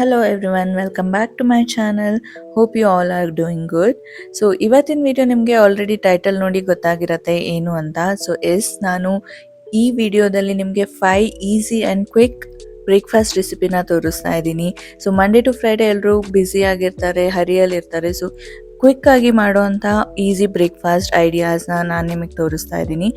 Hello everyone, welcome back to my channel. Hope you all are doing good. So ಇವತ್ತಿನ video ನಿಮಗೆ already title ನೋಡಿ ಗೊತ್ತಾಗಿರತ್ತೆ ಏನು ಅಂತ. So ನಾನು ಈ ವಿಡಿಯೋದಲ್ಲಿ ನಿಮಗೆ 5 ಈಸಿ ಆ್ಯಂಡ್ ಕ್ವಿಕ್ ಬ್ರೇಕ್ಫಾಸ್ಟ್ ರೆಸಿಪಿನ ತೋರಿಸ್ತಾ ಇದ್ದೀನಿ. ಸೊ ಮಂಡೇ ಟು ಫ್ರೈಡೇ ಎಲ್ಲರೂ ಬ್ಯುಸಿ ಆಗಿರ್ತಾರೆ, ಹರಿಯಲ್ಲಿರ್ತಾರೆ. ಸೊ ಕ್ವಿಕ್ ಆಗಿ ಮಾಡುವಂಥ ಈಸಿ ಬ್ರೇಕ್ಫಾಸ್ಟ್ ಐಡಿಯಾಸ್ನ ನಾನು ನಿಮಗೆ ತೋರಿಸ್ತಾ ಇದ್ದೀನಿ.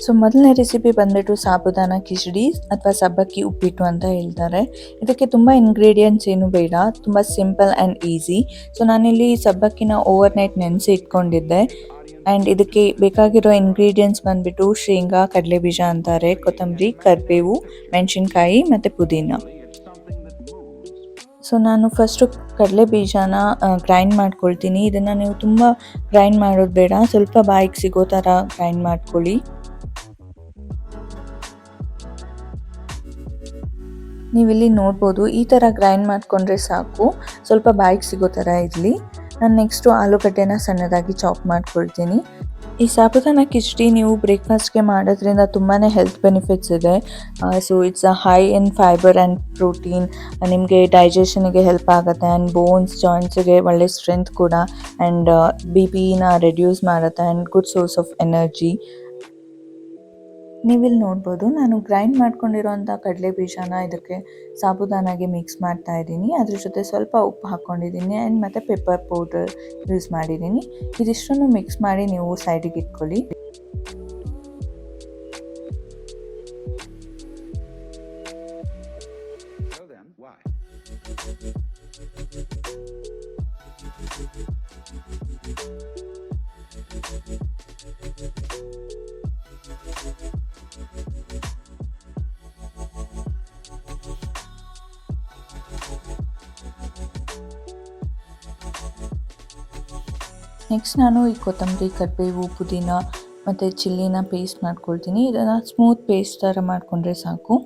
ಸೊ ಮೊದಲನೇ ರೆಸಿಪಿ ಬಂದ್ಬಿಟ್ಟು ಸಾಬುದಾನ ಕಿಚಡಿ ಅಥವಾ ಸಬ್ಬಕ್ಕಿ ಉಪ್ಪಿಟ್ಟು ಅಂತ ಹೇಳ್ತಾರೆ. ಇದಕ್ಕೆ ತುಂಬ ಇಂಗ್ರೀಡಿಯೆಂಟ್ಸ್ ಏನು ಬೇಡ, ತುಂಬ ಸಿಂಪಲ್ ಆ್ಯಂಡ್ ಈಸಿ. ಸೊ ನಾನಿಲ್ಲಿ ಸಬ್ಬಕ್ಕಿನ ಓವರ್ ನೈಟ್ ನೆನೆಸಿ ಇಟ್ಕೊಂಡಿದ್ದೆ. ಆ್ಯಂಡ್ ಇದಕ್ಕೆ ಬೇಕಾಗಿರೋ ಇಂಗ್ರೀಡಿಯೆಂಟ್ಸ್ ಬಂದ್ಬಿಟ್ಟು ಶೇಂಗಾ, ಕಡಲೆಬೀಜ ಅಂತಾರೆ, ಕೊತ್ತಂಬರಿ, ಕರಿಬೇವು, ಮೆಣಸಿನ್ಕಾಯಿ ಮತ್ತು ಪುದೀನ. ಸೊ ನಾನು ಫಸ್ಟು ಕಡಲೆ ಬೀಜನ ಗ್ರೈಂಡ್ ಮಾಡ್ಕೊಳ್ತೀನಿ. ಇದನ್ನು ನೀವು ತುಂಬ ಗ್ರೈಂಡ್ ಮಾಡೋದು ಬೇಡ, ಸ್ವಲ್ಪ ಬಾಯಿಗೆ ಸಿಗೋ ಥರ ಗ್ರೈಂಡ್ ಮಾಡ್ಕೊಳ್ಳಿ. ನೀವಿಲ್ಲಿ ನೋಡ್ಬೋದು, ಈ ಥರ ಗ್ರೈಂಡ್ ಮಾಡಿಕೊಂಡ್ರೆ ಸಾಕು, ಸ್ವಲ್ಪ ಬಾಯಿಗೆ ಸಿಗೋ ಥರ ಇರಲಿ. ನಾನು ನೆಕ್ಸ್ಟು ಆಲೂಗಡ್ಡೆನ ಸಣ್ಣದಾಗಿ ಚಾಪ್ ಮಾಡ್ಕೊಳ್ತೀನಿ. ಈ ಸಾಬುದಾನ ಕಿಚಡಿ ನೀವು ಬ್ರೇಕ್ಫಾಸ್ಟ್ಗೆ ಮಾಡೋದ್ರಿಂದ ತುಂಬಾ ಹೆಲ್ತ್ ಬೆನಿಫಿಟ್ಸ್ ಇದೆ. So it's a high in fibre and protein. ನಿಮಗೆ ಡೈಜೆಷನ್ಗೆ ಹೆಲ್ಪ್ ಆಗುತ್ತೆ ಆ್ಯಂಡ್ ಬೋನ್ಸ್ ಜಾಯಿಂಟ್ಸ್ಗೆ ಒಳ್ಳೆ ಸ್ಟ್ರೆಂತ್ ಕೂಡ. ಆ್ಯಂಡ್ ಬಿ ಪಿನ ರೆಡ್ಯೂಸ್ ಮಾಡುತ್ತೆ and good source of energy. ನೀವಿಲ್ಲಿ ನೋಡ್ಬೋದು, ನಾನು ಗ್ರೈಂಡ್ ಮಾಡ್ಕೊಂಡಿರೋಂಥ ಕಡಲೆ ಬೀಜನ ಇದಕ್ಕೆ ಸಾಬುದಾನಾಗೆ ಮಿಕ್ಸ್ ಮಾಡ್ತಾ ಇದ್ದೀನಿ. ಅದ್ರ ಜೊತೆ ಸ್ವಲ್ಪ ಉಪ್ಪು ಹಾಕ್ಕೊಂಡಿದ್ದೀನಿ ಆ್ಯಂಡ್ ಮತ್ತು ಪೆಪ್ಪರ್ ಪೌಡರ್ ಯೂಸ್ ಮಾಡಿದ್ದೀನಿ. ಇದಿಷ್ಟನ್ನು ಮಿಕ್ಸ್ ಮಾಡಿ ನೀವು ಸೈಡಿಗೆ ಇಟ್ಕೊಳ್ಳಿ. ನೆಕ್ಸ್ಟ್ ನಾನು ಈ ಕೊತ್ತಂಬರಿ, ಕರಿಬೇವು, ಪುದೀನ ಮತ್ತು ಚಿಲ್ಲಿನ ಪೇಸ್ಟ್ ಮಾಡ್ಕೊಳ್ತೀನಿ. ಇದನ್ನು ಸ್ಮೂತ್ ಪೇಸ್ಟ್ ಥರ ಮಾಡಿಕೊಂಡ್ರೆ ಸಾಕು.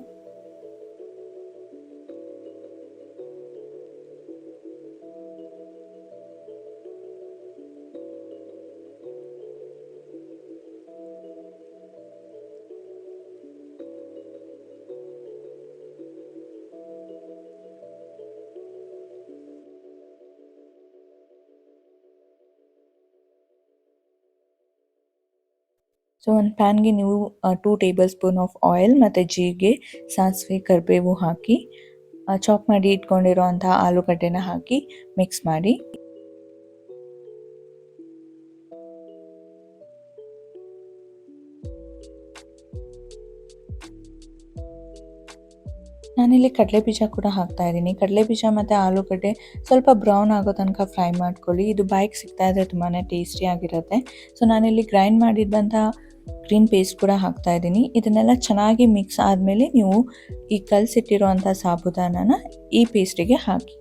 ಸೊ ಒಂದು ಪ್ಯಾನ್ಗೆ ನೀವು 2 ಟೇಬಲ್ ಸ್ಪೂನ್ ಆಫ್ ಆಯಿಲ್ ಮತ್ತು ಜೀರಿಗೆ, ಸಾಸಿವೆ, ಕರಿಬೇವು ಹಾಕಿ ಚಾಪ್ ಮಾಡಿ ಇಟ್ಕೊಂಡಿರೋ ಅಂಥ ಆಲೂಗಡ್ಡೆನ ಹಾಕಿ ಮಿಕ್ಸ್ ಮಾಡಿ. ನಾನಿಲ್ಲಿ ಕಡಲೆಬೀಜ ಕೂಡ ಹಾಕ್ತಾ ಇದ್ದೀನಿ. ಕಡಲೆಬೀಜ ಮತ್ತು ಆಲೂಗಡ್ಡೆ ಸ್ವಲ್ಪ ಬ್ರೌನ್ ಆಗೋ ತನಕ ಫ್ರೈ ಮಾಡ್ಕೊಳ್ಳಿ. ಇದು ಬಾಯಿಗೆ ಸಿಗ್ತಾ ಇದ್ದರೆ ತುಂಬಾ ಟೇಸ್ಟಿಯಾಗಿರುತ್ತೆ. ಸೊ ನಾನಿಲ್ಲಿ ಗ್ರೈಂಡ್ ಮಾಡಿದ್ದಂಥ ಗ್ರೀನ್ ಪೇಸ್ಟ್ ಕೂಡ ಹಾಕ್ತಾ ಇದ್ದೀನಿ. ಇದನ್ನೆಲ್ಲ ಚೆನ್ನಾಗಿ ಮಿಕ್ಸ್ ಆದಮೇಲೆ ನೀವು ಈ ಕಲಸಿಟ್ಟಿರುವಂಥ ಸಾಬುದಾನನ ಈ ಪೇಸ್ಟಿಗೆ ಹಾಕಿ.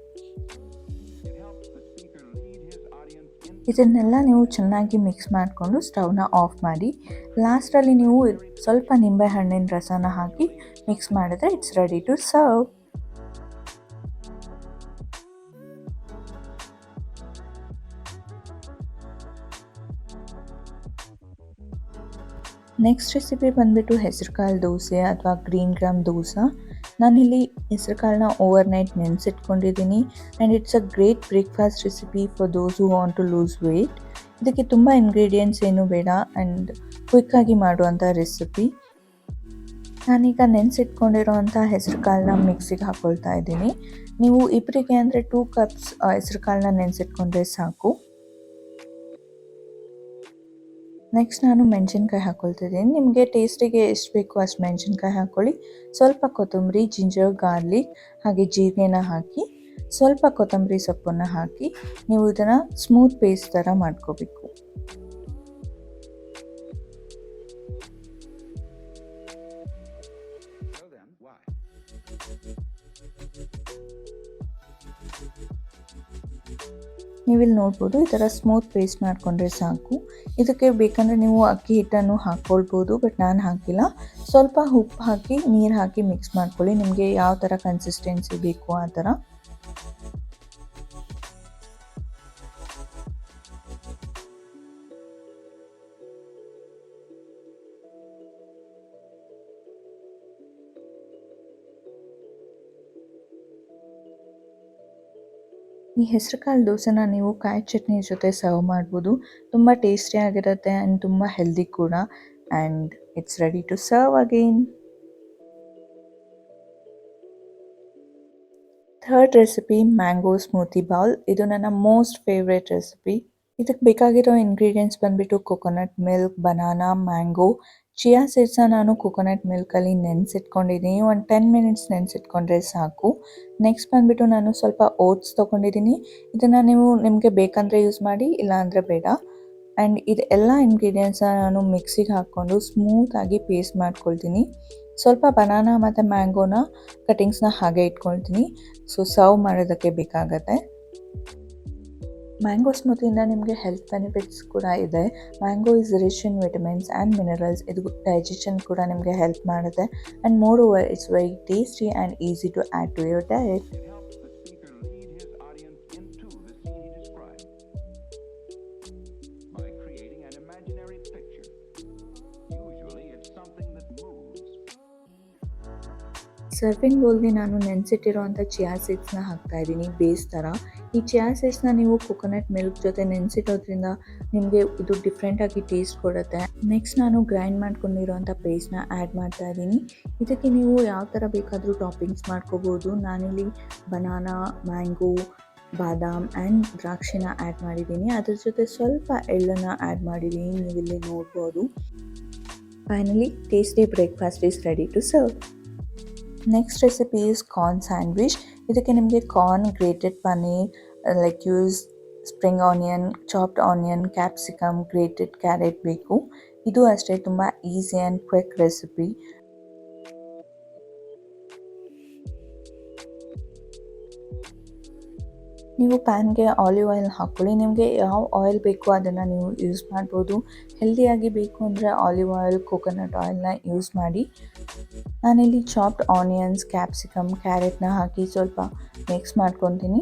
ಇದನ್ನೆಲ್ಲ ನೀವು ಚೆನ್ನಾಗಿ ಮಿಕ್ಸ್ ಮಾಡಿಕೊಂಡು ಸ್ಟವ್ನ ಆಫ್ ಮಾಡಿ. ಲಾಸ್ಟಲ್ಲಿ ನೀವು ಸ್ವಲ್ಪ ನಿಂಬೆಹಣ್ಣಿನ ರಸನ ಹಾಕಿ ಮಿಕ್ಸ್ ಮಾಡಿದ್ರೆ it's ready to serve. Next recipe ಬಂದುಬಿಟ್ಟು ಹೆಸರುಕಾಳು ದೋಸೆ ಅಥವಾ ಗ್ರೀನ್ ಗ್ರಾಮ್ ದೋಸೆ. ನಾನಿಲ್ಲಿ ಹೆಸರುಕಾಳನ್ನ ಓವರ್ ನೈಟ್ ನೆನೆಸಿಟ್ಕೊಂಡಿದ್ದೀನಿ and it's a great breakfast recipe for those who want to lose weight. ಇದಕ್ಕೆ ತುಂಬ ಇಂಗ್ರೀಡಿಯೆಂಟ್ಸ್ ಏನೂ ಬೇಡ ಆ್ಯಂಡ್ ಕ್ವಿಕ್ಕಾಗಿ ಮಾಡುವಂಥ ರೆಸಿಪಿ. ನಾನೀಗ ನೆನೆಸಿಟ್ಕೊಂಡಿರೋವಂಥ ಹೆಸರುಕಾಳನ್ನ ಮಿಕ್ಸಿಗೆ ಹಾಕ್ಕೊಳ್ತಾ ಇದ್ದೀನಿ. ನೀವು ಇಬ್ಬರಿಗೆ ಅಂದರೆ 2 ಕಪ್ಸ್ ಹೆಸರುಕಾಳನ್ನ ನೆನೆಸಿಟ್ಕೊಂಡ್ರೆ ಸಾಕು. ನೆಕ್ಸ್ಟ್ ನಾನು ಮೆಣಸಿನ್ಕಾಯಿ ಹಾಕ್ಕೊಳ್ತಿದ್ದೀನಿ. ನಿಮಗೆ ಟೇಸ್ಟಿಗೆ ಎಷ್ಟು ಬೇಕೋ ಅಷ್ಟು ಮೆಣಸಿನ್ಕಾಯಿ ಹಾಕ್ಕೊಳ್ಳಿ. ಸ್ವಲ್ಪ ಕೊತ್ತಂಬರಿ, ಜಿಂಜರ್, ಗಾರ್ಲಿಕ್ ಹಾಗೆ ಜೀರಿಗೆನ ಹಾಕಿ ಸ್ವಲ್ಪ ಕೊತ್ತಂಬರಿ ಸೊಪ್ಪನ್ನು ಹಾಕಿ ನೀವು ಇದನ್ನು ಸ್ಮೂತ್ ಪೇಸ್ಟ್ ಥರ ಮಾಡ್ಕೋಬೇಕು. ನೀವಿಲ್ಲಿ ನೋಡ್ಬೋದು, ಈ ಥರ ಸ್ಮೂತ್ ಪೇಸ್ಟ್ ಮಾಡಿಕೊಂಡ್ರೆ ಸಾಕು. ಇದಕ್ಕೆ ಬೇಕಂದರೆ ನೀವು ಅಕ್ಕಿ ಹಿಟ್ಟನ್ನು ಹಾಕ್ಕೊಳ್ಬೋದು, ಬಟ್ ನಾನು ಹಾಕಿಲ್ಲ. ಸ್ವಲ್ಪ ಉಪ್ಪು ಹಾಕಿ ನೀರು ಹಾಕಿ ಮಿಕ್ಸ್ ಮಾಡ್ಕೊಳ್ಳಿ. ನಿಮಗೆ ಯಾವ ಥರ ಕನ್ಸಿಸ್ಟೆನ್ಸಿ ಬೇಕು ಆ ಥರ. ಈ ಹೆಸರುಕಾಳು ದೋಸೆನ ನೀವು ಕಾಯಿ ಚಟ್ನಿ ಜೊತೆ ಸರ್ವ್ ಮಾಡ್ಬೋದು. ತುಂಬ ಟೇಸ್ಟಿಯಾಗಿರುತ್ತೆ ಆ್ಯಂಡ್ ತುಂಬ ಹೆಲ್ದಿ ಕೂಡ. And it's ready to serve again. Third recipe mango smoothie bowl. ಇದು ನನ್ನ ಮೋಸ್ಟ್ ಫೇವ್ರೆಟ್ ರೆಸಿಪಿ. ಇದಕ್ಕೆ ಬೇಕಾಗಿರೋ ಇಂಗ್ರೀಡಿಯೆಂಟ್ಸ್ ಬಂದುಬಿಟ್ಟು coconut milk, banana, mango, chia ಸೀಡ್ಸ್ನ ನಾನು ಕೊಕೊನಟ್ ಮಿಲ್ಕಲ್ಲಿ ನೆನೆಸಿಟ್ಕೊಂಡಿದ್ದೀನಿ. ಒಂದು 10 ಮಿನಿಟ್ಸ್ ನೆನೆಸಿಟ್ಕೊಂಡ್ರೆ ಸಾಕು. ನೆಕ್ಸ್ಟ್ ಬಂದುಬಿಟ್ಟು ನಾನು ಸ್ವಲ್ಪ ಓಟ್ಸ್ ತೊಗೊಂಡಿದ್ದೀನಿ. ಇದನ್ನು ನೀವು ನಿಮಗೆ ಬೇಕಂದರೆ ಯೂಸ್ ಮಾಡಿ, ಇಲ್ಲಾಂದರೆ ಬೇಡ. ಆ್ಯಂಡ್ ಇದು ಎಲ್ಲ ಇಂಗ್ರೀಡಿಯೆಂಟ್ಸ್ನ ನಾನು ಮಿಕ್ಸಿಗೆ ಹಾಕ್ಕೊಂಡು ಸ್ಮೂತಾಗಿ ಪೇಸ್ಟ್ ಮಾಡ್ಕೊಳ್ತೀನಿ. ಸ್ವಲ್ಪ ಬನಾನಾ ಮತ್ತು ಮ್ಯಾಂಗೋನ ಕಟಿಂಗ್ಸ್ನ ಹಾಗೆ ಇಟ್ಕೊಳ್ತೀನಿ. ಸೊ ಸರ್ವ್ ಮಾಡೋದಕ್ಕೆ ಬೇಕಾಗತ್ತೆ. ಮ್ಯಾಂಗೋ ಸ್ಮೂತಿಯಿಂದ ನಿಮಗೆ ಹೆಲ್ತ್ ಬೆನಿಫಿಟ್ಸ್ ಕೂಡ ಇದೆ. Mango is rich in vitamins and minerals. ಇದು ಡೈಜೆಷನ್ ಕೂಡ ನಿಮಗೆ ಹೆಲ್ಪ್ ಮಾಡುತ್ತೆ. And moreover it's very tasty and easy to add to your diet. Serving ಬೌಲ್ಗೆ ನಾನು ನೆನೆಸಿಟ್ಟಿರೋವಂಥ ಚಿಯಾ ಸೀಡ್ಸ್ನ ಹಾಕ್ತಾಯಿದ್ದೀನಿ ಬೇಸ್ ಥರ. ಈ ಚಿಯಾ ಸೀಡ್ಸ್ನ ನೀವು ಕೊಕೊನಟ್ ಮಿಲ್ಕ್ ಜೊತೆ ನೆನೆಸಿಡೋದ್ರಿಂದ ನಿಮಗೆ ಇದು ಡಿಫ್ರೆಂಟಾಗಿ ಟೇಸ್ಟ್ ಕೊಡುತ್ತೆ. ನೆಕ್ಸ್ಟ್ ನಾನು ಗ್ರೈಂಡ್ ಮಾಡ್ಕೊಂಡಿರೋವಂಥ ಪೇಸ್ಟ್ನ ಆ್ಯಡ್ ಮಾಡ್ತಾಯಿದ್ದೀನಿ. ಇದಕ್ಕೆ ನೀವು ಯಾವ ಥರ ಬೇಕಾದರೂ ಟಾಪಿಂಗ್ಸ್ ಮಾಡ್ಕೋಬೋದು. ನಾನಿಲ್ಲಿ ಬನಾನಾ, ಮ್ಯಾಂಗೋ, ಬಾದಾಮ್ ಆ್ಯಂಡ್ ದ್ರಾಕ್ಷಿನ ಆ್ಯಡ್ ಮಾಡಿದ್ದೀನಿ. ಅದ್ರ ಜೊತೆ ಸ್ವಲ್ಪ ಎಳ್ಳನ್ನು ಆ್ಯಡ್ ಮಾಡಿದ್ದೀನಿ, ನೀವಿಲ್ಲಿ ನೋಡ್ಬೋದು. Finally tasty breakfast is ready to serve. Next recipe is corn sandwich. ಇದಕ್ಕೆ ನಿಮಗೆ corn, grated paneer, lettuce, spring onion, chopped onion, capsicum, grated carrot ಬೇಕು. ಇದು ಅಷ್ಟೇ ತುಂಬ ಈಸಿ ಆ್ಯಂಡ್ ಕ್ವಿಕ್ ರೆಸಿಪಿ. ನೀವು ಪ್ಯಾನ್ಗೆ ಆಲಿವ್ ಆಯಿಲ್ ಹಾಕ್ಕೊಳ್ಳಿ. ನಿಮಗೆ ಯಾವ ಆಯಿಲ್ ಬೇಕೋ ಅದನ್ನು ನೀವು ಯೂಸ್ ಮಾಡ್ಬೋದು. ಹೆಲ್ದಿಯಾಗಿ ಬೇಕು ಅಂದರೆ ಆಲಿವ್ ಆಯಿಲ್, ಕೋಕೋನಟ್ ಆಯಿಲ್ನ ಯೂಸ್ ಮಾಡಿ. ನಾನಿಲ್ಲಿ ಚಾಪ್ಡ್ ಆನಿಯನ್ಸ್, ಕ್ಯಾಪ್ಸಿಕಮ್, ಕ್ಯಾರೆಟ್ನ ಹಾಕಿ ಸ್ವಲ್ಪ ಮಿಕ್ಸ್ ಮಾಡ್ಕೊತೀನಿ.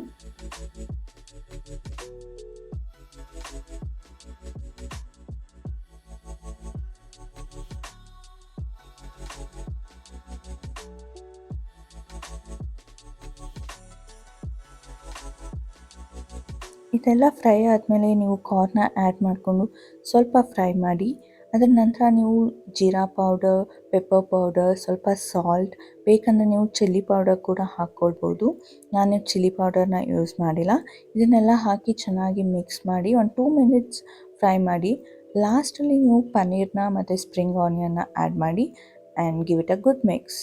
ಇದೆಲ್ಲ ಫ್ರೈ ಆದಮೇಲೆ ನೀವು ಕಾರ್ನ ಆ್ಯಡ್ ಮಾಡಿಕೊಂಡು ಸ್ವಲ್ಪ ಫ್ರೈ ಮಾಡಿ. ಅದರ ನಂತರ ನೀವು ಜೀರಾ ಪೌಡರ್, ಪೆಪ್ಪರ್ ಪೌಡರ್, ಸ್ವಲ್ಪ ಸಾಲ್ಟ್, ಬೇಕಂದರೆ ನೀವು ಚಿಲ್ಲಿ ಪೌಡರ್ ಕೂಡ ಹಾಕ್ಕೊಳ್ಬೋದು. ನಾನು ಚಿಲ್ಲಿ ಪೌಡರ್ನ ಯೂಸ್ ಮಾಡಿಲ್ಲ. ಇದನ್ನೆಲ್ಲ ಹಾಕಿ ಚೆನ್ನಾಗಿ ಮಿಕ್ಸ್ ಮಾಡಿ ಒಂದು 2 ಮಿನಿಟ್ಸ್ ಫ್ರೈ ಮಾಡಿ. ಲಾಸ್ಟಲ್ಲಿ ನೀವು ಪನ್ನೀರ್ನ ಮತ್ತು ಸ್ಪ್ರಿಂಗ್ ಆನಿಯನ್ನ ಆ್ಯಡ್ ಮಾಡಿ and give it a good mix.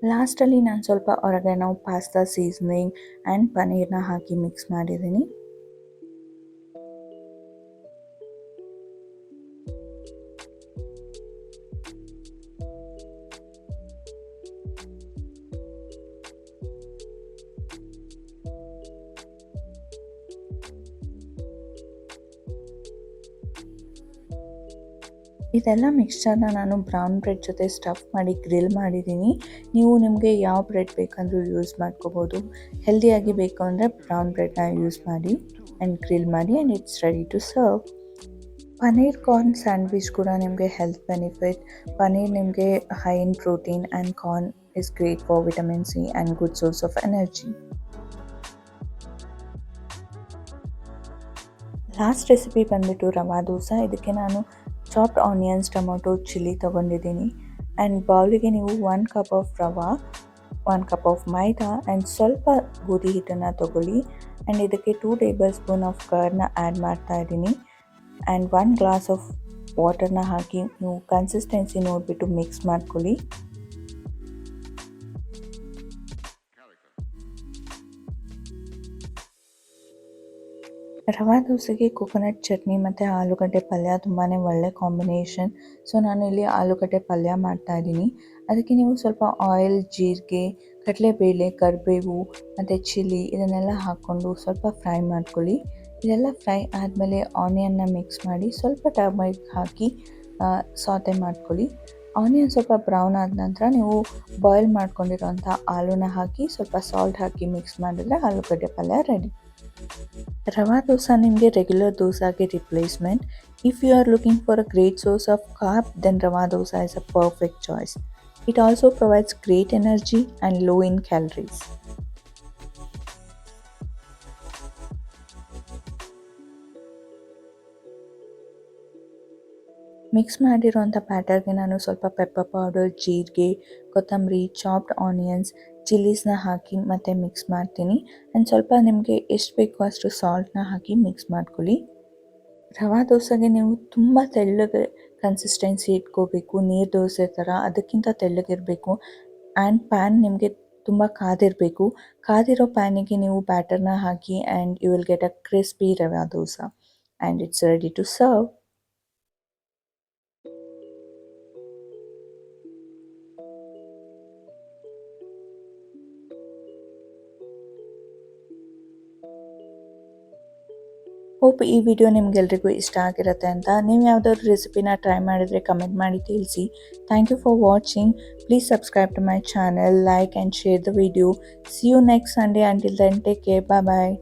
ಲಾಸ್ಟಲ್ಲಿ ನಾನು ಸ್ವಲ್ಪ ಒರೆಗಾನೋ, ಪಾಸ್ತಾ ಸೀಸನಿಂಗ್ ಆ್ಯಂಡ್ ಪನ್ನೀರ್ನ ಹಾಕಿ ಮಿಕ್ಸ್ ಮಾಡಿದ್ದೀನಿ. ಇದೆಲ್ಲ ಮಿಕ್ಸ್ಚರ್ನ ನಾನು ಬ್ರೌನ್ ಬ್ರೆಡ್ ಜೊತೆ ಸ್ಟಫ್ ಮಾಡಿ ಗ್ರಿಲ್ ಮಾಡಿದ್ದೀನಿ. ನೀವು ನಿಮಗೆ ಯಾವ ಬ್ರೆಡ್ ಬೇಕಂದ್ರೂ ಯೂಸ್ ಮಾಡ್ಕೋಬೋದು. ಹೆಲ್ದಿಯಾಗಿ ಬೇಕು ಅಂದರೆ ಬ್ರೌನ್ ಬ್ರೆಡ್ನ ಯೂಸ್ ಮಾಡಿ ಆ್ಯಂಡ್ ಗ್ರಿಲ್ ಮಾಡಿ and it's ready to serve. Paneer corn sandwich ಕೂಡ ನಿಮಗೆ ಹೆಲ್ತ್ ಬೆನಿಫಿಟ್. ಪನ್ನೀರ್ ನಿಮಗೆ high in protein and corn is great for vitamin C and good source of energy. Last recipe ಬಂದುಬಿಟ್ಟು ರವಾ ದೋಸೆ. ಇದಕ್ಕೆ ನಾನು ಚಾಪ್ಡ್ ಆನಿಯನ್ಸ್, ಟೊಮೊಟೊ, ಚಿಲ್ಲಿ ತೊಗೊಂಡಿದ್ದೀನಿ. And ಬೌಲಿಗೆ ನೀವು 1 cup of rava, 1 cup of maida and ಸ್ವಲ್ಪ ಗೋಧಿ ಹಿಟ್ಟನ್ನು ತೊಗೊಳ್ಳಿ. ಆ್ಯಂಡ್ ಇದಕ್ಕೆ 2 ಟೇಬಲ್ ಸ್ಪೂನ್ ಆಫ್ ಕರ್ಡ್ನ ಆ್ಯಡ್ ಮಾಡ್ತಾ ಇದ್ದೀನಿ. ಆ್ಯಂಡ್ 1 ಗ್ಲಾಸ್ ಆಫ್ ವಾಟರ್ನ ಹಾಕಿ ನೀವು ಕನ್ಸಿಸ್ಟೆನ್ಸಿ ನೋಡಿಬಿಟ್ಟು ಮಿಕ್ಸ್ ಮಾಡ್ಕೊಳ್ಳಿ. ರವಾ ದೋಸೆಗೆ ಕೊಕೊನಟ್ ಚಟ್ನಿ ಮತ್ತು ಆಲೂಗಡ್ಡೆ ಪಲ್ಯ ತುಂಬಾ ಒಳ್ಳೆ ಕಾಂಬಿನೇಷನ್. ಸೊ ನಾನು ಇಲ್ಲಿ ಆಲೂಗಡ್ಡೆ ಪಲ್ಯ ಮಾಡ್ತಾಯಿದ್ದೀನಿ. ಅದಕ್ಕೆ ನೀವು ಸ್ವಲ್ಪ ಆಯಿಲ್, ಜೀರಿಗೆ, ಕಡಲೆಬೇಳೆ, ಕರಿಬೇವು ಮತ್ತು ಚಿಲ್ಲಿ ಇದನ್ನೆಲ್ಲ ಹಾಕ್ಕೊಂಡು ಸ್ವಲ್ಪ ಫ್ರೈ ಮಾಡ್ಕೊಳ್ಳಿ. ಇದೆಲ್ಲ ಫ್ರೈ ಆದಮೇಲೆ ಆನಿಯನ್ನ ಮಿಕ್ಸ್ ಮಾಡಿ ಸ್ವಲ್ಪ ಟರ್ಮರಿಕ್ ಹಾಕಿ ಸಾತೆ ಮಾಡ್ಕೊಳ್ಳಿ. ಆನಿಯನ್ ಸ್ವಲ್ಪ ಬ್ರೌನ್ ಆದ ನಂತರ ನೀವು ಬಾಯ್ಲ್ ಮಾಡ್ಕೊಂಡಿರೋಂಥ ಆಲೂನ ಹಾಕಿ ಸ್ವಲ್ಪ ಸಾಲ್ಟ್ ಹಾಕಿ ಮಿಕ್ಸ್ ಮಾಡಿದ್ರೆ ಆಲೂಗಡ್ಡೆ ಪಲ್ಯ ರೆಡಿ. ರವಾ ದೋಸೆ ನಿಮಗೆ ರೆಗ್ಯುಲರ್ ದೋಸಾಗೆ replacement. If you are looking for a great source of carb, then rava dosa is a perfect choice. It also provides great energy and low in calories. Mix ಮಾಡಿರೋಂಥ ಬ್ಯಾಟರ್ಗೆ ನಾನು ಸ್ವಲ್ಪ pepper powder, ಜೀರಿಗೆ, ಕೊತ್ತಂಬರಿ, chopped onions, ಚಿಲ್ಲೀಸ್ನ ಹಾಕಿ ಮತ್ತೆ mix ಮಾಡ್ತೀನಿ. And ಸ್ವಲ್ಪ ನಿಮಗೆ ಎಷ್ಟು ಬೇಕೋ ಅಷ್ಟು ಸಾಲ್ಟ್ನ ಹಾಕಿ ಮಿಕ್ಸ್ ಮಾಡ್ಕೊಳ್ಳಿ. ರವಾ ದೋಸೆಗೆ ನೀವು ತುಂಬ ತೆಳ್ಳಗೆ ಕನ್ಸಿಸ್ಟೆನ್ಸಿ ಇಟ್ಕೋಬೇಕು, ನೀರು ದೋಸೆ ಥರ ಅದಕ್ಕಿಂತ ತೆಳ್ಳಗಿರಬೇಕು. ಆ್ಯಂಡ್ ಪ್ಯಾನ್ ನಿಮಗೆ ತುಂಬ ಕಾದಿರಬೇಕು. ಕಾದಿರೋ ಪ್ಯಾನಿಗೆ ನೀವು ಬ್ಯಾಟರ್ನ ಹಾಕಿ and you will get a crispy rava dosa and it's ready to serve. Hope ಈ ವಿಡಿಯೋ ನಿಮ್ಗೆಲ್ರಿಗೂ ಇಷ್ಟ ಆಗಿರುತ್ತೆ ಅಂತ. ನೀವು ಯಾವುದಾದ್ರು ರೆಸಿಪಿನ ಟ್ರೈ ಮಾಡಿದರೆ ಕಮೆಂಟ್ ಮಾಡಿ ತಿಳಿಸಿ. Thank you for watching. Please subscribe to my channel, like and share the video. See you next Sunday. Until then take care. Bye bye.